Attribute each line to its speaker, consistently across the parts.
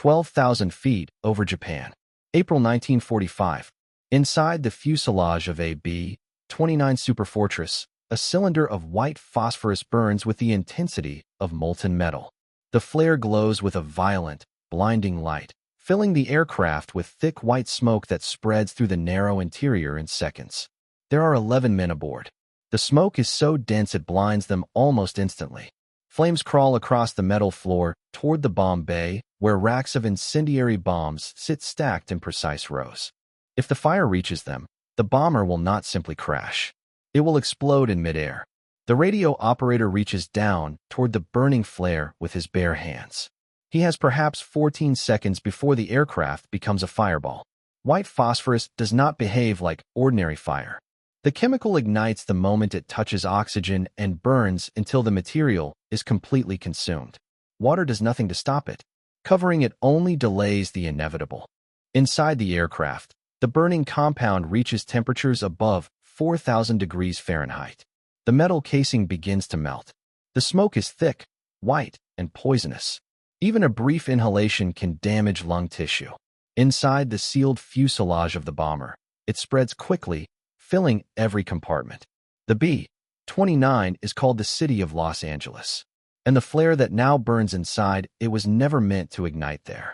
Speaker 1: 12,000 feet over Japan. April 1945. Inside the fuselage of a B-29 Superfortress, a cylinder of white phosphorus burns with the intensity of molten metal. The flare glows with a violent, blinding light, filling the aircraft with thick white smoke that spreads through the narrow interior in seconds. There are 11 men aboard. The smoke is so dense it blinds them almost instantly. Flames crawl across the metal floor toward the bomb bay, where racks of incendiary bombs sit stacked in precise rows. If the fire reaches them, the bomber will not simply crash. It will explode in midair. The radio operator reaches down toward the burning flare with his bare hands. He has perhaps 14 seconds before the aircraft becomes a fireball. White phosphorus does not behave like ordinary fire. The chemical ignites the moment it touches oxygen and burns until the material is completely consumed. Water does nothing to stop it. Covering it only delays the inevitable. Inside the aircraft, the burning compound reaches temperatures above 4,000 degrees Fahrenheit. The metal casing begins to melt. The smoke is thick, white, and poisonous. Even a brief inhalation can damage lung tissue. Inside the sealed fuselage of the bomber, it spreads quickly, filling every compartment. The B-29 is called the City of Los Angeles, and the flare that now burns inside it was never meant to ignite there.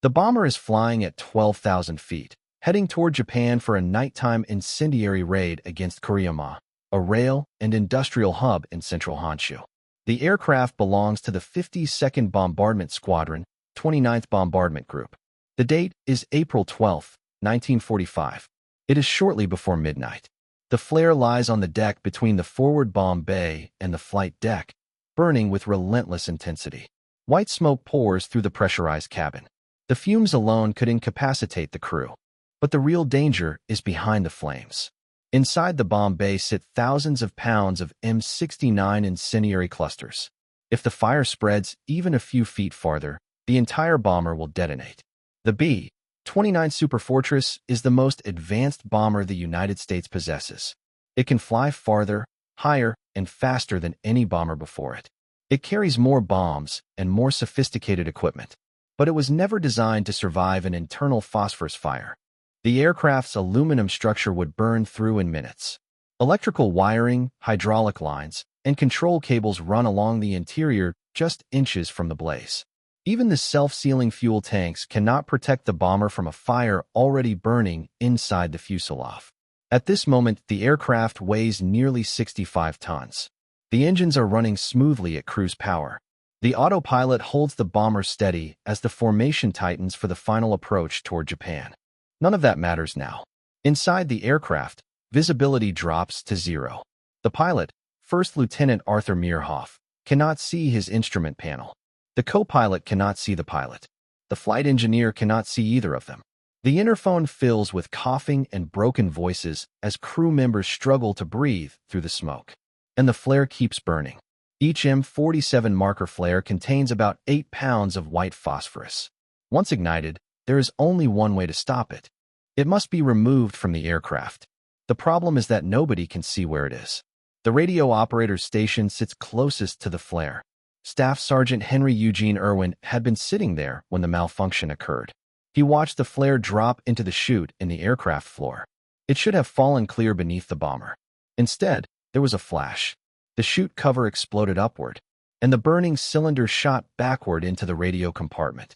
Speaker 1: The bomber is flying at 12,000 feet, heading toward Japan for a nighttime incendiary raid against Kuriyama, a rail and industrial hub in central Honshu. The aircraft belongs to the 52nd Bombardment Squadron, 29th Bombardment Group. The date is April 12, 1945. It is shortly before midnight. The flare lies on the deck between the forward bomb bay and the flight deck, burning with relentless intensity. White smoke pours through the pressurized cabin. The fumes alone could incapacitate the crew. But the real danger is behind the flames. Inside the bomb bay sit thousands of pounds of M69 incendiary clusters. If the fire spreads even a few feet farther, the entire bomber will detonate. The B-29 Superfortress is the most advanced bomber the United States possesses. It can fly farther, higher, and faster than any bomber before it. It carries more bombs and more sophisticated equipment, but it was never designed to survive an internal phosphorus fire. The aircraft's aluminum structure would burn through in minutes. Electrical wiring, hydraulic lines, and control cables run along the interior just inches from the blaze. Even the self-sealing fuel tanks cannot protect the bomber from a fire already burning inside the fuselage. At this moment, the aircraft weighs nearly 65 tons. The engines are running smoothly at cruise power. The autopilot holds the bomber steady as the formation tightens for the final approach toward Japan. None of that matters now. Inside the aircraft, visibility drops to zero. The pilot, First Lieutenant Arthur Meerhoff, cannot see his instrument panel. The co-pilot cannot see the pilot. The flight engineer cannot see either of them. The interphone fills with coughing and broken voices as crew members struggle to breathe through the smoke. And the flare keeps burning. Each M47 marker flare contains about 8 pounds of white phosphorus. Once ignited, there is only one way to stop it. It must be removed from the aircraft. The problem is that nobody can see where it is. The radio operator's station sits closest to the flare. Staff Sergeant Henry Eugene Irwin had been sitting there when the malfunction occurred. He watched the flare drop into the chute in the aircraft floor. It should have fallen clear beneath the bomber. Instead, there was a flash. The chute cover exploded upward, and the burning cylinder shot backward into the radio compartment.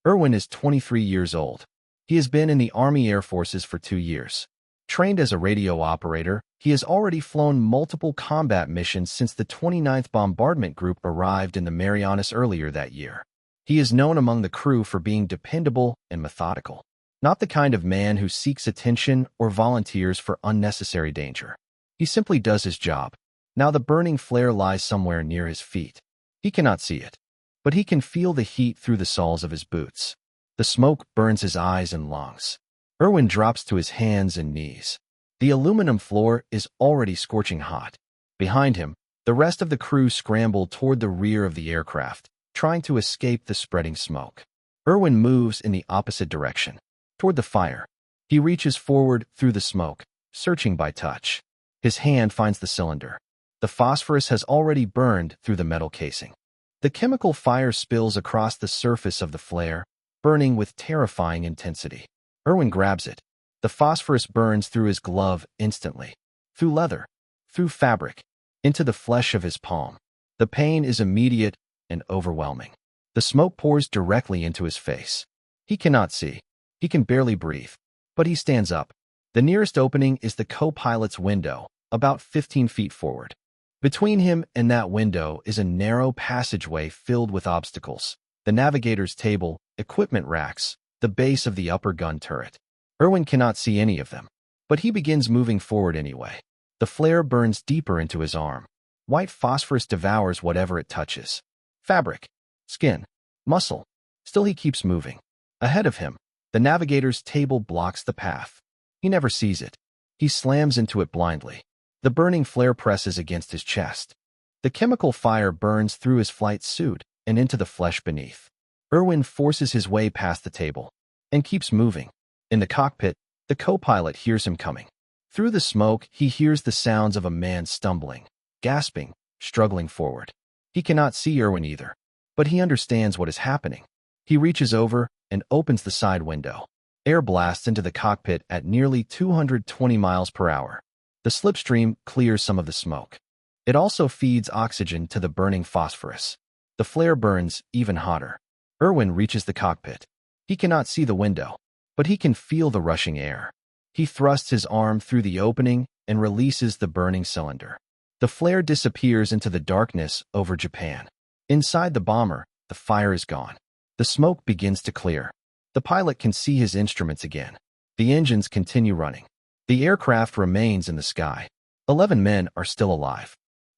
Speaker 1: Irwin is 23 years old. He has been in the Army Air Forces for 2 years. Trained as a radio operator, he has already flown multiple combat missions since the 29th Bombardment Group arrived in the Marianas earlier that year. He is known among the crew for being dependable and methodical, not the kind of man who seeks attention or volunteers for unnecessary danger. He simply does his job. Now the burning flare lies somewhere near his feet. He cannot see it, but he can feel the heat through the soles of his boots. The smoke burns his eyes and lungs. Irwin drops to his hands and knees. The aluminum floor is already scorching hot. Behind him, the rest of the crew scramble toward the rear of the aircraft, trying to escape the spreading smoke. Irwin moves in the opposite direction, toward the fire. He reaches forward through the smoke, searching by touch. His hand finds the cylinder. The phosphorus has already burned through the metal casing. The chemical fire spills across the surface of the flare, burning with terrifying intensity. Irwin grabs it. The phosphorus burns through his glove instantly, through leather, through fabric, into the flesh of his palm. The pain is immediate and overwhelming. The smoke pours directly into his face. He cannot see. He can barely breathe. But he stands up. The nearest opening is the co-pilot's window, about 15 feet forward. Between him and that window is a narrow passageway filled with obstacles. The navigator's table, equipment racks, the base of the upper gun turret. Irwin cannot see any of them, but he begins moving forward anyway. The flare burns deeper into his arm. White phosphorus devours whatever it touches. Fabric, skin, muscle. Still he keeps moving. Ahead of him, the navigator's table blocks the path. He never sees it. He slams into it blindly. The burning flare presses against his chest. The chemical fire burns through his flight suit and into the flesh beneath. Irwin forces his way past the table and keeps moving. In the cockpit, the co-pilot hears him coming. Through the smoke, he hears the sounds of a man stumbling, gasping, struggling forward. He cannot see Irwin either, but he understands what is happening. He reaches over and opens the side window. Air blasts into the cockpit at nearly 220 miles per hour. The slipstream clears some of the smoke. It also feeds oxygen to the burning phosphorus. The flare burns even hotter. Irwin reaches the cockpit. He cannot see the window, but he can feel the rushing air. He thrusts his arm through the opening and releases the burning cylinder. The flare disappears into the darkness over Japan. Inside the bomber, the fire is gone. The smoke begins to clear. The pilot can see his instruments again. The engines continue running. The aircraft remains in the sky. 11 men are still alive.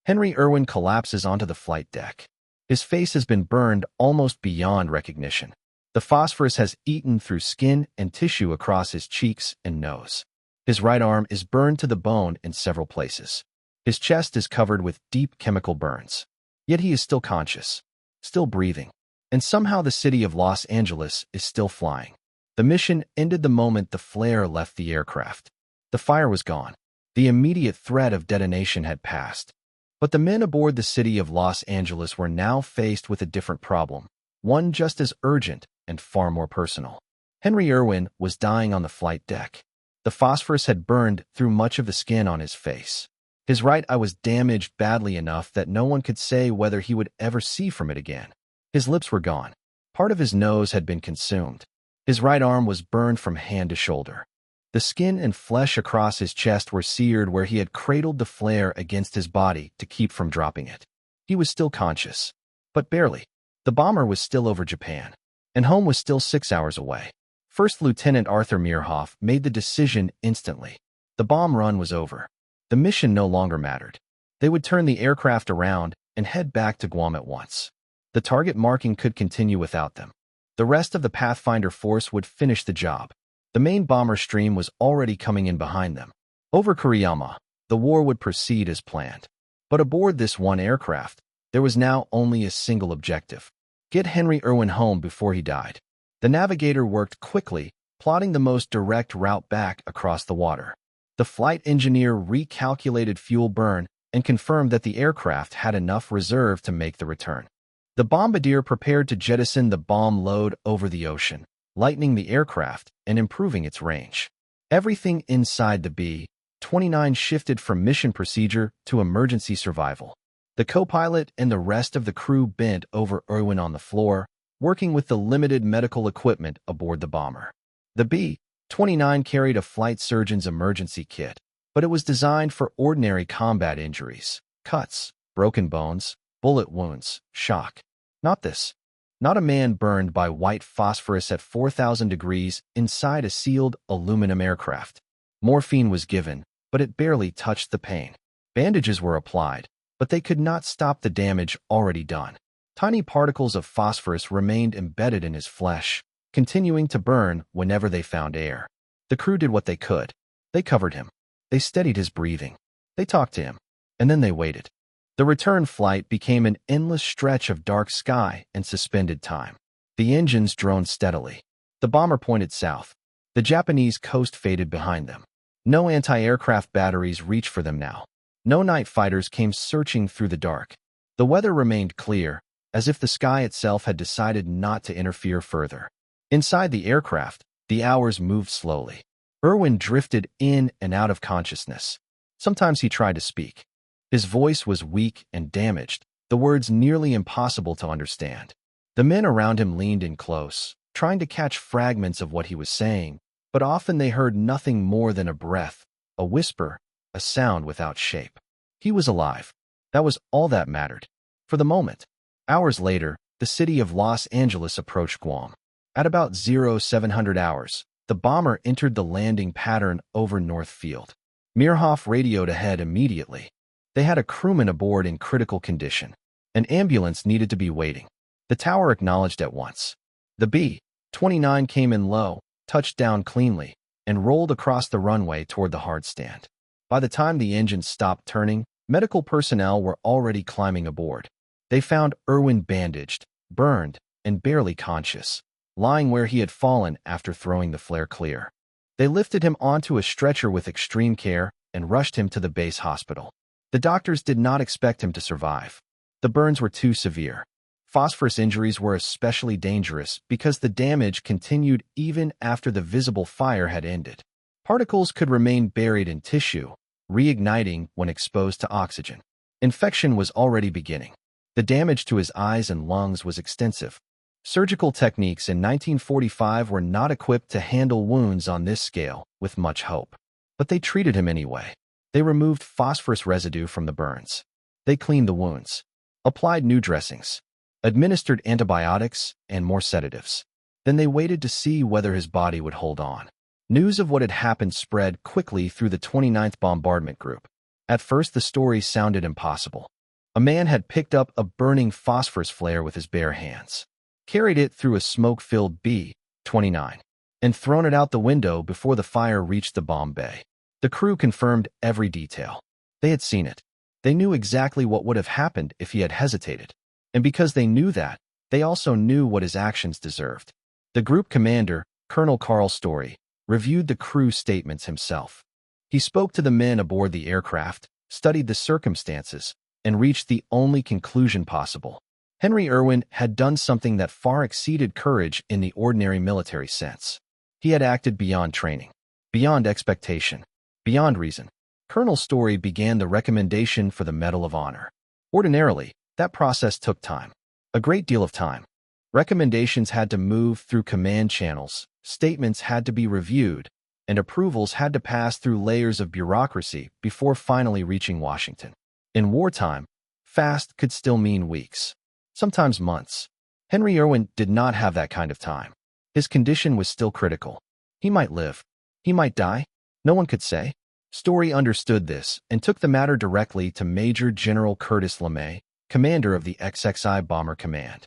Speaker 1: Henry Irwin collapses onto the flight deck. His face has been burned almost beyond recognition. The phosphorus has eaten through skin and tissue across his cheeks and nose. His right arm is burned to the bone in several places. His chest is covered with deep chemical burns. Yet he is still conscious, still breathing. And somehow the city of Los Angeles is still flying. The mission ended the moment the flare left the aircraft. The fire was gone. The immediate threat of detonation had passed. But the men aboard the city of Los Angeles were now faced with a different problem, one just as urgent and far more personal. Henry Irwin was dying on the flight deck. The phosphorus had burned through much of the skin on his face. His right eye was damaged badly enough that no one could say whether he would ever see from it again. His lips were gone. Part of his nose had been consumed. His right arm was burned from hand to shoulder. The skin and flesh across his chest were seared where he had cradled the flare against his body to keep from dropping it. He was still conscious, but barely. The bomber was still over Japan, and home was still 6 hours away. First Lieutenant Arthur Meerhoff made the decision instantly. The bomb run was over. The mission no longer mattered. They would turn the aircraft around and head back to Guam at once. The target marking could continue without them. The rest of the Pathfinder force would finish the job. The main bomber stream was already coming in behind them. Over Kuriyama, the war would proceed as planned. But aboard this one aircraft, there was now only a single objective: get Henry Irwin home before he died. The navigator worked quickly, plotting the most direct route back across the water. The flight engineer recalculated fuel burn and confirmed that the aircraft had enough reserve to make the return. The bombardier prepared to jettison the bomb load over the ocean, lightening the aircraft and improving its range. Everything inside the B-29 shifted from mission procedure to emergency survival. The co-pilot and the rest of the crew bent over Irwin on the floor, working with the limited medical equipment aboard the bomber. The B-29 carried a flight surgeon's emergency kit, but it was designed for ordinary combat injuries: cuts, broken bones, bullet wounds, shock. Not this. Not a man burned by white phosphorus at 4,000 degrees inside a sealed aluminum aircraft. Morphine was given, but it barely touched the pain. Bandages were applied, but they could not stop the damage already done. Tiny particles of phosphorus remained embedded in his flesh, continuing to burn whenever they found air. The crew did what they could. They covered him. They steadied his breathing. They talked to him. And then they waited. The return flight became an endless stretch of dark sky and suspended time. The engines droned steadily. The bomber pointed south. The Japanese coast faded behind them. No anti-aircraft batteries reached for them now. No night fighters came searching through the dark. The weather remained clear, as if the sky itself had decided not to interfere further. Inside the aircraft, the hours moved slowly. Irwin drifted in and out of consciousness. Sometimes he tried to speak. His voice was weak and damaged, the words nearly impossible to understand. The men around him leaned in close, trying to catch fragments of what he was saying, but often they heard nothing more than a breath, a whisper, a sound without shape. He was alive. That was all that mattered. For the moment. Hours later, the city of Los Angeles approached Guam. At about 0700 hours, the bomber entered the landing pattern over North Field. Meerhoff radioed ahead immediately. They had a crewman aboard in critical condition. An ambulance needed to be waiting. The tower acknowledged at once. The B-29 came in low, touched down cleanly, and rolled across the runway toward the hard stand. By the time the engine stopped turning, medical personnel were already climbing aboard. They found Irwin bandaged, burned, and barely conscious, lying where he had fallen after throwing the flare clear. They lifted him onto a stretcher with extreme care and rushed him to the base hospital. The doctors did not expect him to survive. The burns were too severe. Phosphorus injuries were especially dangerous because the damage continued even after the visible fire had ended. Particles could remain buried in tissue, reigniting when exposed to oxygen. Infection was already beginning. The damage to his eyes and lungs was extensive. Surgical techniques in 1945 were not equipped to handle wounds on this scale with much hope. But they treated him anyway. They removed phosphorus residue from the burns. They cleaned the wounds, applied new dressings, administered antibiotics and more sedatives. Then they waited to see whether his body would hold on. News of what had happened spread quickly through the 29th Bombardment Group. At first, the story sounded impossible. A man had picked up a burning phosphorus flare with his bare hands, carried it through a smoke-filled B-29, and thrown it out the window before the fire reached the bomb bay. The crew confirmed every detail. They had seen it. They knew exactly what would have happened if he had hesitated. And because they knew that, they also knew what his actions deserved. The group commander, Colonel Carl Story, reviewed the crew statements himself. He spoke to the men aboard the aircraft, studied the circumstances, and reached the only conclusion possible. Henry Irwin had done something that far exceeded courage in the ordinary military sense. He had acted beyond training, beyond expectation, beyond reason. Colonel Story began the recommendation for the Medal of Honor. Ordinarily, that process took time, a great deal of time. Recommendations had to move through command channels, statements had to be reviewed, and approvals had to pass through layers of bureaucracy before finally reaching Washington. In wartime, fast could still mean weeks, sometimes months. Henry Irwin did not have that kind of time. His condition was still critical. He might live. He might die. No one could say. Story understood this and took the matter directly to Major General Curtis LeMay, commander of the XXI Bomber Command.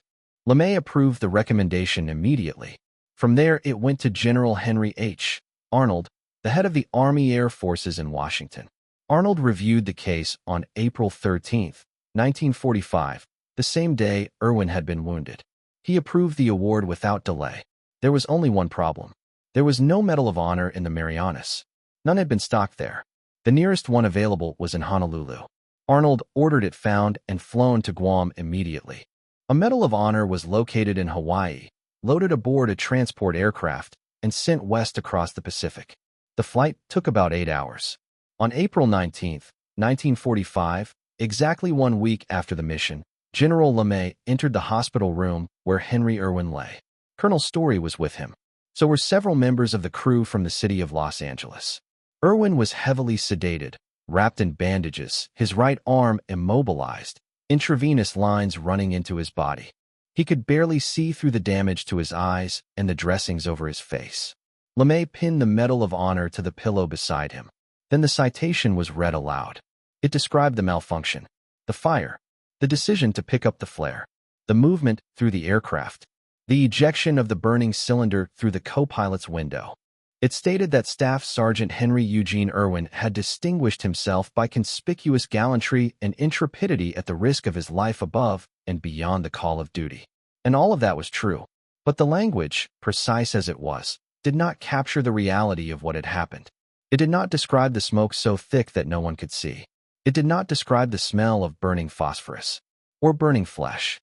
Speaker 1: LeMay approved the recommendation immediately. From there, it went to General Henry H. Arnold, the head of the Army Air Forces in Washington. Arnold reviewed the case on April 13, 1945, the same day Irwin had been wounded. He approved the award without delay. There was only one problem. There was no Medal of Honor in the Marianas. None had been stocked there. The nearest one available was in Honolulu. Arnold ordered it found and flown to Guam immediately. A Medal of Honor was located in Hawaii, loaded aboard a transport aircraft, and sent west across the Pacific. The flight took about 8 hours. On April 19, 1945, exactly 1 week after the mission, General LeMay entered the hospital room where Henry Irwin lay. Colonel Story was with him. So were several members of the crew from the city of Los Angeles. Irwin was heavily sedated, wrapped in bandages, his right arm immobilized, intravenous lines running into his body. He could barely see through the damage to his eyes and the dressings over his face. LeMay pinned the Medal of Honor to the pillow beside him. Then the citation was read aloud. It described the malfunction, the fire, the decision to pick up the flare, the movement through the aircraft, the ejection of the burning cylinder through the co-pilot's window. It stated that Staff Sergeant Henry Eugene Irwin had distinguished himself by conspicuous gallantry and intrepidity at the risk of his life above and beyond the call of duty. And all of that was true. But the language, precise as it was, did not capture the reality of what had happened. It did not describe the smoke so thick that no one could see. It did not describe the smell of burning phosphorus or burning flesh.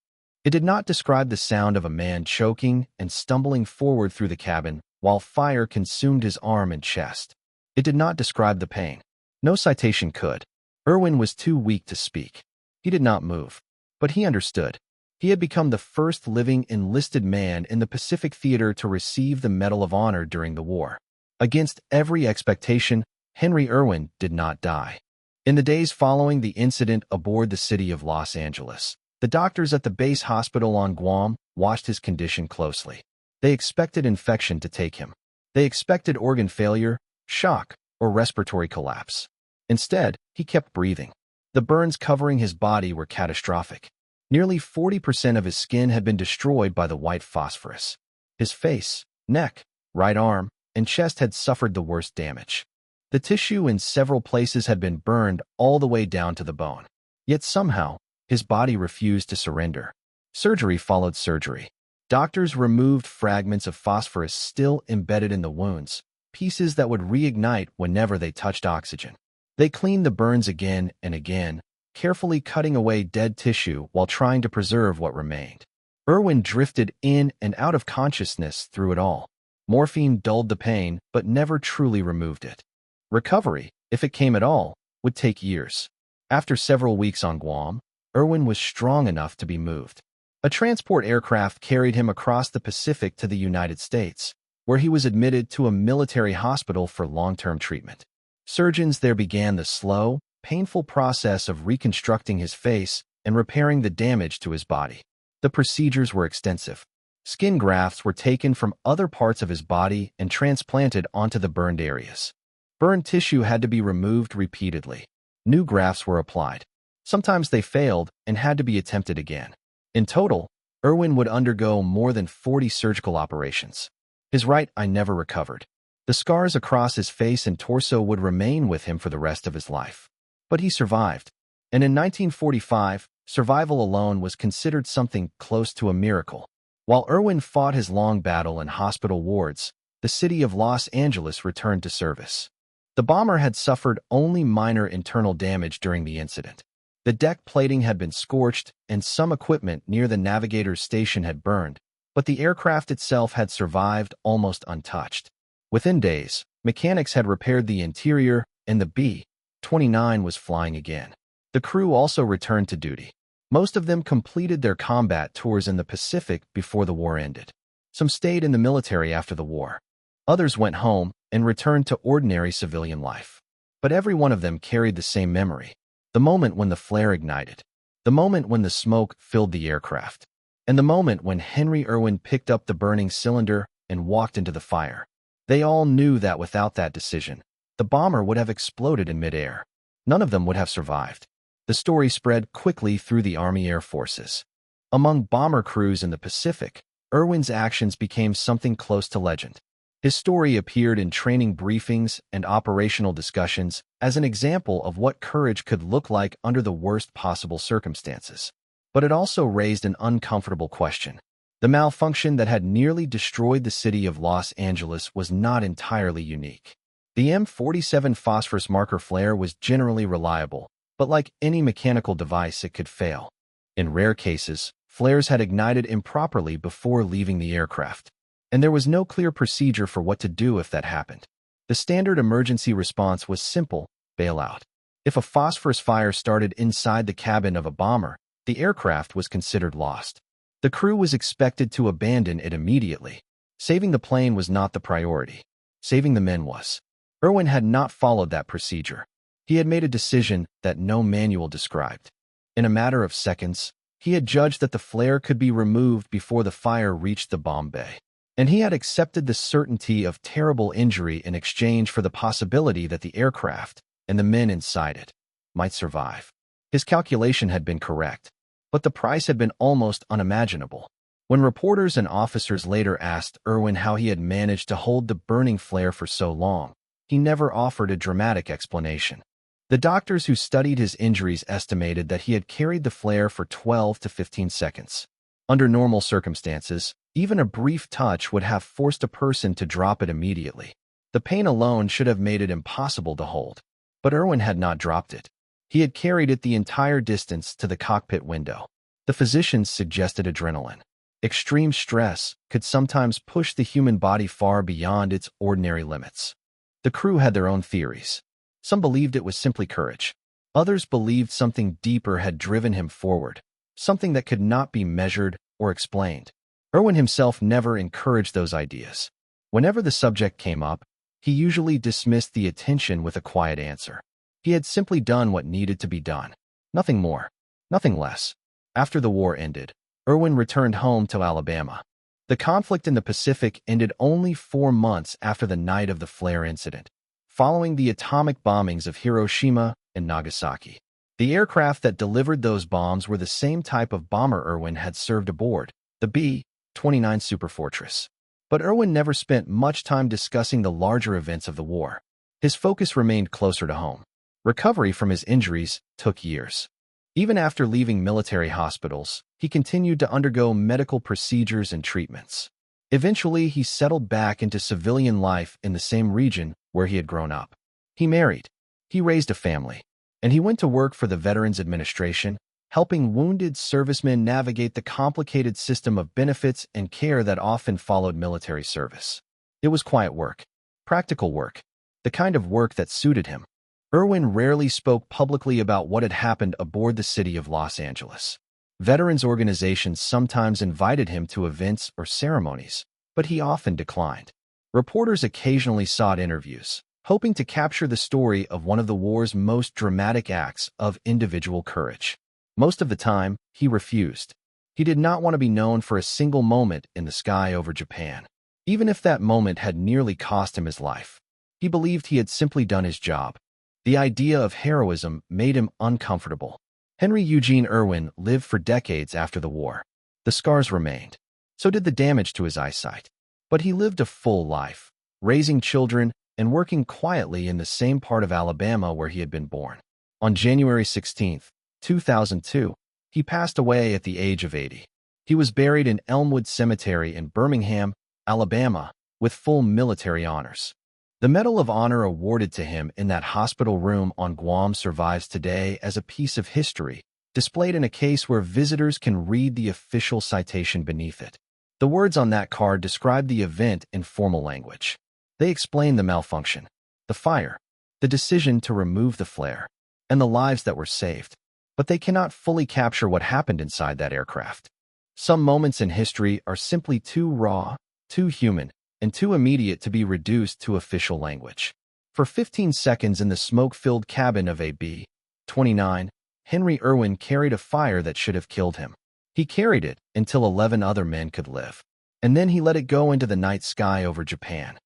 Speaker 1: It did not describe the sound of a man choking and stumbling forward through the cabin while fire consumed his arm and chest. It did not describe the pain. No citation could. Irwin was too weak to speak. He did not move. But he understood. He had become the first living enlisted man in the Pacific Theater to receive the Medal of Honor during the war. Against every expectation, Henry Irwin did not die. In the days following the incident aboard the city of Los Angeles, the doctors at the base hospital on Guam watched his condition closely. They expected infection to take him. They expected organ failure, shock, or respiratory collapse. Instead, he kept breathing. The burns covering his body were catastrophic. Nearly 40% of his skin had been destroyed by the white phosphorus. His face, neck, right arm, and chest had suffered the worst damage. The tissue in several places had been burned all the way down to the bone. Yet somehow, his body refused to surrender. Surgery followed surgery. Doctors removed fragments of phosphorus still embedded in the wounds, pieces that would reignite whenever they touched oxygen. They cleaned the burns again and again, carefully cutting away dead tissue while trying to preserve what remained. Irwin drifted in and out of consciousness through it all. Morphine dulled the pain, but never truly removed it. Recovery, if it came at all, would take years. After several weeks on Guam, Irwin was strong enough to be moved. A transport aircraft carried him across the Pacific to the United States, where he was admitted to a military hospital for long-term treatment. Surgeons there began the slow, painful process of reconstructing his face and repairing the damage to his body. The procedures were extensive. Skin grafts were taken from other parts of his body and transplanted onto the burned areas. Burned tissue had to be removed repeatedly. New grafts were applied. Sometimes they failed and had to be attempted again. In total, Irwin would undergo more than 40 surgical operations. His right eye never recovered. The scars across his face and torso would remain with him for the rest of his life. But he survived. And in 1945, survival alone was considered something close to a miracle. While Irwin fought his long battle in hospital wards, the city of Los Angeles returned to service. The bomber had suffered only minor internal damage during the incident. The deck plating had been scorched, and some equipment near the navigator's station had burned, but the aircraft itself had survived almost untouched. Within days, mechanics had repaired the interior, and the B-29 was flying again. The crew also returned to duty. Most of them completed their combat tours in the Pacific before the war ended. Some stayed in the military after the war. Others went home and returned to ordinary civilian life. But every one of them carried the same memory. The moment when the flare ignited. The moment when the smoke filled the aircraft. And the moment when Henry Irwin picked up the burning cylinder and walked into the fire. They all knew that without that decision, the bomber would have exploded in midair. None of them would have survived. The story spread quickly through the Army Air Forces. Among bomber crews in the Pacific, Irwin's actions became something close to legend. His story appeared in training briefings and operational discussions as an example of what courage could look like under the worst possible circumstances. But it also raised an uncomfortable question. The malfunction that had nearly destroyed the city of Los Angeles was not entirely unique. The M47 phosphorus marker flare was generally reliable, but like any mechanical device, it could fail. In rare cases, flares had ignited improperly before leaving the aircraft, and there was no clear procedure for what to do if that happened. The standard emergency response was simple: bailout. If a phosphorus fire started inside the cabin of a bomber, the aircraft was considered lost. The crew was expected to abandon it immediately. Saving the plane was not the priority. Saving the men was. Irwin had not followed that procedure. He had made a decision that no manual described. In a matter of seconds, he had judged that the flare could be removed before the fire reached the bomb bay. And he had accepted the certainty of terrible injury in exchange for the possibility that the aircraft and the men inside it might survive. His calculation had been correct, but the price had been almost unimaginable. When reporters and officers later asked Irwin how he had managed to hold the burning flare for so long, he never offered a dramatic explanation. The doctors who studied his injuries estimated that he had carried the flare for 12 to 15 seconds. Under normal circumstances, even a brief touch would have forced a person to drop it immediately. The pain alone should have made it impossible to hold. But Irwin had not dropped it. He had carried it the entire distance to the cockpit window. The physicians suggested adrenaline. Extreme stress could sometimes push the human body far beyond its ordinary limits. The crew had their own theories. Some believed it was simply courage. Others believed something deeper had driven him forward, something that could not be measured or explained. Irwin himself never encouraged those ideas. Whenever the subject came up, he usually dismissed the attention with a quiet answer. He had simply done what needed to be done. Nothing more, nothing less. After the war ended, Irwin returned home to Alabama. The conflict in the Pacific ended only 4 months after the night of the flare incident, following the atomic bombings of Hiroshima and Nagasaki. The aircraft that delivered those bombs were the same type of bomber Irwin had served aboard, the B-29 Superfortress. But Irwin never spent much time discussing the larger events of the war. His focus remained closer to home. Recovery from his injuries took years. Even after leaving military hospitals, he continued to undergo medical procedures and treatments. Eventually, he settled back into civilian life in the same region where he had grown up. He married, he raised a family, and he went to work for the Veterans Administration, helping wounded servicemen navigate the complicated system of benefits and care that often followed military service. It was quiet work, practical work, the kind of work that suited him. Irwin rarely spoke publicly about what had happened aboard the city of Los Angeles. Veterans organizations sometimes invited him to events or ceremonies, but he often declined. Reporters occasionally sought interviews, hoping to capture the story of one of the war's most dramatic acts of individual courage. Most of the time, he refused. He did not want to be known for a single moment in the sky over Japan, even if that moment had nearly cost him his life. He believed he had simply done his job. The idea of heroism made him uncomfortable. Henry Eugene Irwin lived for decades after the war. The scars remained. So did the damage to his eyesight. But he lived a full life, raising children and working quietly in the same part of Alabama where he had been born. On January 16, 2002, he passed away at the age of 80. He was buried in Elmwood Cemetery in Birmingham, Alabama, with full military honors. The Medal of Honor awarded to him in that hospital room on Guam survives today as a piece of history, displayed in a case where visitors can read the official citation beneath it. The words on that card describe the event in formal language. They explain the malfunction, the fire, the decision to remove the flare, and the lives that were saved. But they cannot fully capture what happened inside that aircraft. Some moments in history are simply too raw, too human, and too immediate to be reduced to official language. For 15 seconds in the smoke-filled cabin of a B-29, Henry Irwin carried a fire that should have killed him. He carried it until 11 other men could live. And then he let it go into the night sky over Japan.